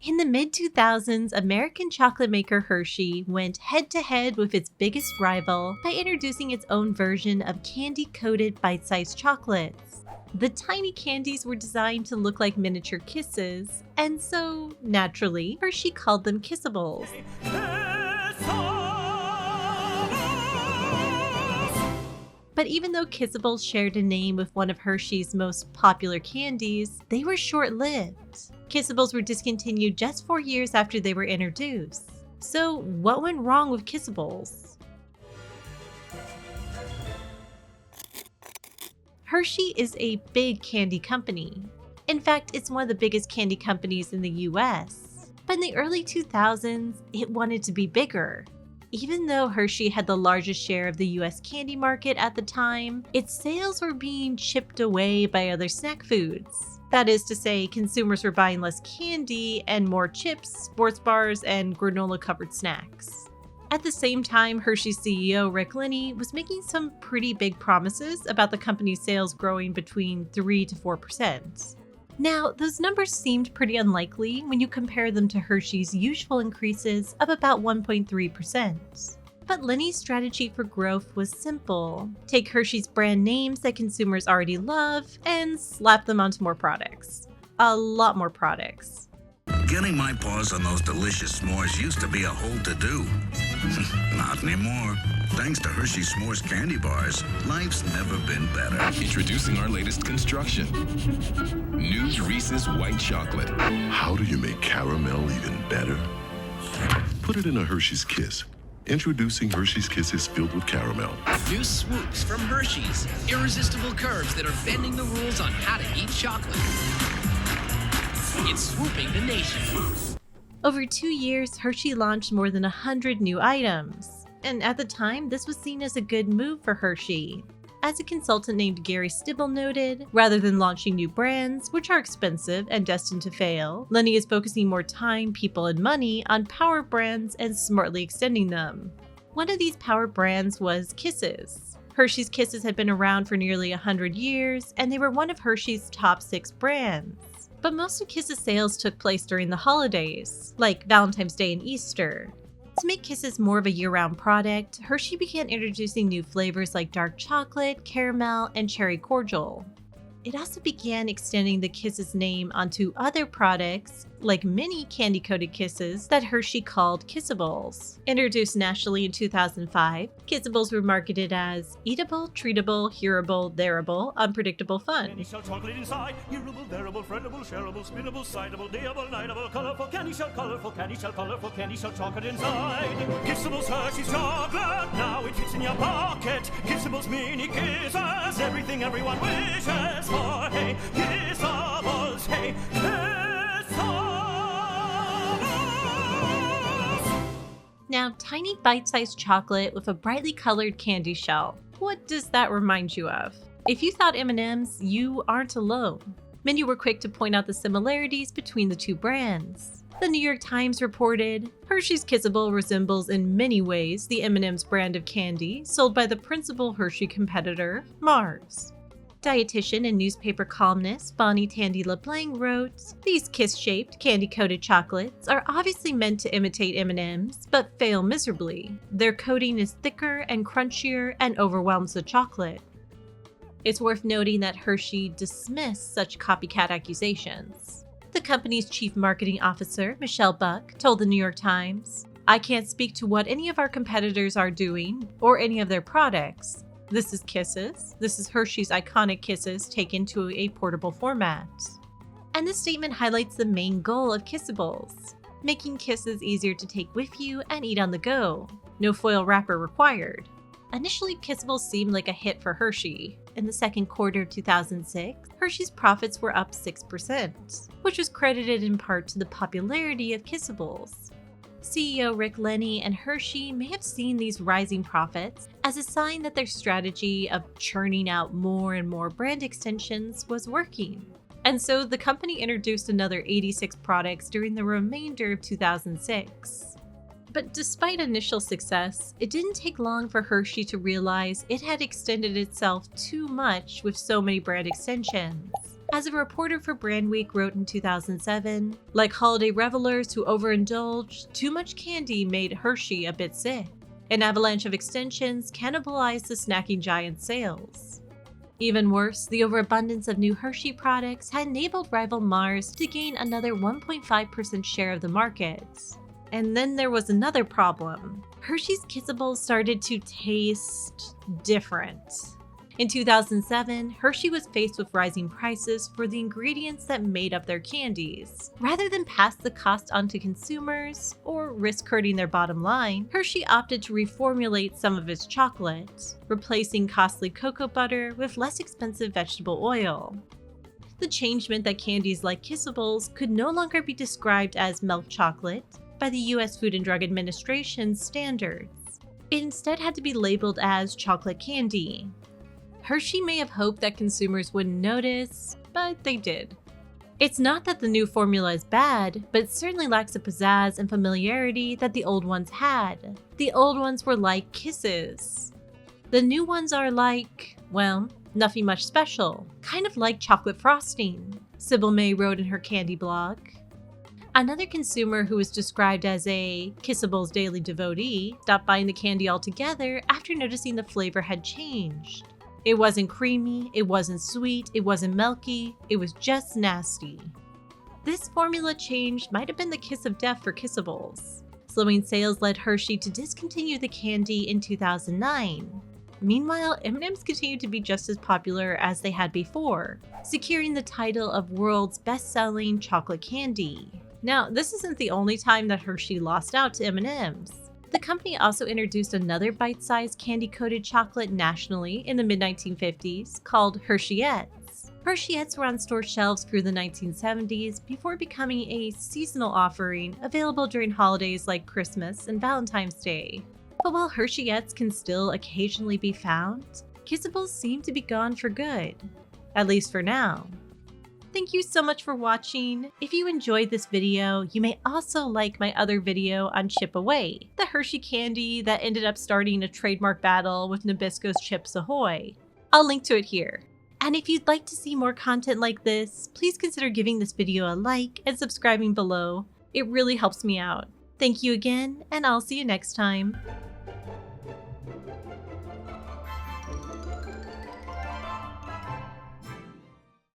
In the mid-2000s, American chocolate maker Hershey went head-to-head with its biggest rival by introducing its own version of candy-coated bite-sized chocolates. The tiny candies were designed to look like miniature kisses, and so, naturally, Hershey called them Kissables. But even though Kissables shared a name with one of Hershey's most popular candies, they were short-lived. Kissables were discontinued just 4 years after they were introduced. So what went wrong with Kissables? Hershey is a big candy company. In fact, it's one of the biggest candy companies in the US. But in the early 2000s, it wanted to be bigger. Even though Hershey had the largest share of the US candy market at the time, its sales were being chipped away by other snack foods. That is to say, consumers were buying less candy and more chips, sports bars, and granola-covered snacks. At the same time, Hershey's CEO Rick Linney was making some pretty big promises about the company's sales growing between 3 to 4%. Now, those numbers seemed pretty unlikely when you compare them to Hershey's usual increases of about 1.3%. But Linney's strategy for growth was simple. Take Hershey's brand names that consumers already love and slap them onto more products. A lot more products. Getting my paws on those delicious s'mores used to be a whole to-do. Not anymore. Thanks to Hershey S'mores candy bars, life's never been better. Introducing our latest construction. New Reese's White Chocolate. How do you make caramel even better? Put it in a Hershey's Kiss. Introducing Hershey's Kisses filled with caramel. New swoops from Hershey's. Irresistible curves that are bending the rules on how to eat chocolate. It's swooping the nation. Over 2 years, Hershey launched more than 100 new items. And at the time, this was seen as a good move for Hershey. As a consultant named Gary Stibble noted, rather than launching new brands, which are expensive and destined to fail, Linney is focusing more time, people, and money on power brands and smartly extending them. One of these power brands was Kisses. Hershey's Kisses had been around for nearly 100 years, and they were one of Hershey's top 6 brands. But most of Kisses' sales took place during the holidays, like Valentine's Day and Easter. To make Kisses more of a year-round product, Hershey began introducing new flavors like dark chocolate, caramel, and cherry cordial. It also began extending the Kisses name onto other products, like mini candy-coated kisses that Hershey called Kissables. Introduced nationally in 2005, Kissables were marketed as eatable, treatable, hearable, thereable, unpredictable fun. Candy shell chocolate inside, hearable, thereable, friendable, shareable, spinnable, cideable, dayable, nightable, colorful candy shell chocolate inside. Kissables Hershey's chocolate, now it fits in your pocket. Kissables mini kisses, everything everyone wishes for. Hey, Kissables, hey, Kissables. Now, tiny bite-sized chocolate with a brightly colored candy shell. What does that remind you of? If you thought M&Ms, you aren't alone. Many were quick to point out the similarities between the two brands. The New York Times reported, Hershey's Kissable resembles in many ways the M&M's brand of candy sold by the principal Hershey competitor, Mars. Dietitian and newspaper columnist Bonnie Tandy LeBlanc wrote, "These kiss-shaped, candy-coated chocolates are obviously meant to imitate M&Ms, but fail miserably. Their coating is thicker and crunchier and overwhelms the chocolate." It's worth noting that Hershey dismissed such copycat accusations. The company's chief marketing officer, Michelle Buck, told the New York Times, "I can't speak to what any of our competitors are doing or any of their products. This is Kisses. This is Hershey's iconic Kisses taken to a portable format." And this statement highlights the main goal of Kissables, making Kisses easier to take with you and eat on the go. No foil wrapper required. Initially, Kissables seemed like a hit for Hershey. In the second quarter of 2006, Hershey's profits were up 6%, which was credited in part to the popularity of Kissables. CEO Rick Linney and Hershey may have seen these rising profits as a sign that their strategy of churning out more and more brand extensions was working. And so the company introduced another 86 products during the remainder of 2006. But despite initial success, it didn't take long for Hershey to realize it had extended itself too much with so many brand extensions. As a reporter for Brandweek wrote in 2007, like holiday revelers who overindulged, too much candy made Hershey a bit sick. An avalanche of extensions cannibalized the snacking giant's sales. Even worse, the overabundance of new Hershey products had enabled rival Mars to gain another 1.5% share of the market. And then there was another problem. Hershey's Kissables started to taste different. In 2007, Hershey was faced with rising prices for the ingredients that made up their candies. Rather than pass the cost on to consumers or risk hurting their bottom line, Hershey opted to reformulate some of its chocolate, replacing costly cocoa butter with less expensive vegetable oil. The change meant that candies like Kissables could no longer be described as milk chocolate by the US Food and Drug Administration's standards. It instead had to be labeled as chocolate candy. Hershey may have hoped that consumers wouldn't notice, but they did. It's not that the new formula is bad, but it certainly lacks the pizzazz and familiarity that the old ones had. The old ones were like kisses. The new ones are like, well, nothing much special, kind of like chocolate frosting, Sybil May wrote in her candy blog. Another consumer who was described as a Kissables daily devotee stopped buying the candy altogether after noticing the flavor had changed. It wasn't creamy, it wasn't sweet, it wasn't milky, it was just nasty. This formula change might have been the kiss of death for Kissables. Slowing sales led Hershey to discontinue the candy in 2009. Meanwhile, M&Ms continued to be just as popular as they had before, securing the title of world's best-selling chocolate candy. Now, this isn't the only time that Hershey lost out to M&Ms. The company also introduced another bite-sized candy-coated chocolate nationally in the mid-1950s called Hersheyets. Hersheyets were on store shelves through the 1970s before becoming a seasonal offering available during holidays like Christmas and Valentine's Day. But while Hersheyets can still occasionally be found, Kissables seem to be gone for good, at least for now. Thank you so much for watching. If you enjoyed this video, you may also like my other video on Chip Away, the Hershey candy that ended up starting a trademark battle with Nabisco's Chips Ahoy. I'll link to it here. And if you'd like to see more content like this, please consider giving this video a like and subscribing below. It really helps me out. Thank you again, and I'll see you next time.